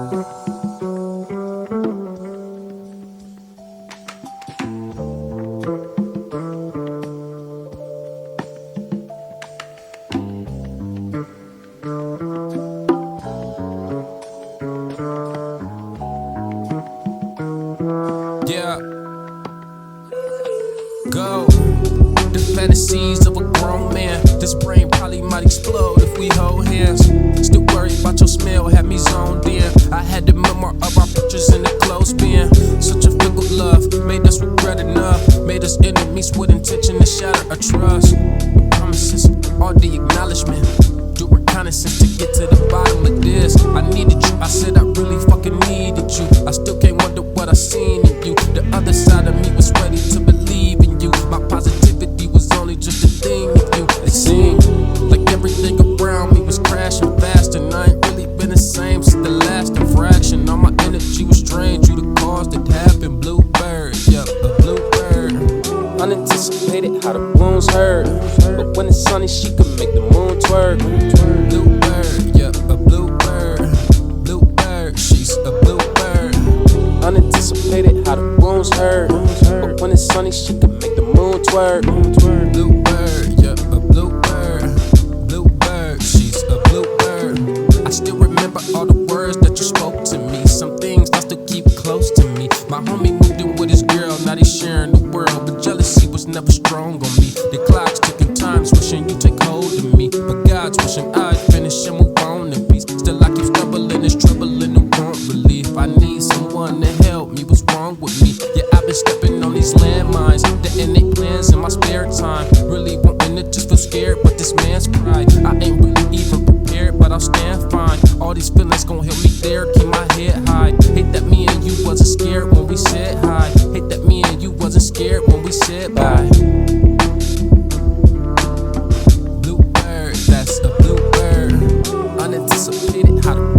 Yeah. Go. The fantasies of a grown man. This brain probably might explode if we hold hands. Still worried about your smell, had me zoned in. I had the memory of our pictures in the clothespin. Such a fickle love, made us regret enough. Made us enemies with intention to shatter our trust. The promises, all the acknowledgement. Do reconnaissance to get to the bottom of this. I needed you, I said I really fucking needed you. I still can't wonder what I seen in you. The other side of me was ready to believe in you. My positivity was only just a thing with you. It seemed like everything around me was crashing fast, and I ain't really been the same since the last infraction. All my energy was drained due to cause that happened. Bluebird, yeah, a bluebird. Unanticipated how the wounds hurt, but when it's sunny she can make the moon twerk. Bluebird, yeah, a bluebird. Bluebird, she's a bluebird. Unanticipated how the wounds hurt, but when it's sunny she can make the moon twerk. Bluebird, yeah, a bluebird. Bluebird, she's a bluebird. I still remember all the words that you spoke to me. Some things I still keep close to me. My homie moved in with his girl, now they sharing the world, but jealousy was never strong on me. The clock's ticking, time's wishing you take hold of me, but God's wishing I'd finish and move on in peace. Still I keep stumbling and struggling to want relief. I need someone to help me. What's wrong with me? Yeah, I've been stepping on these landmines, the innate plans in my spare time. Really wanting to just feel scared, but this man's pride. I ain't really even prepared, but I'll stand fine. All these feelings gon' help me there, keep my head high. Hate that me and you wasn't scared when we said hi. Hate that me and you wasn't scared when we said bye. Bluebird, that's a bluebird. Unanticipated how to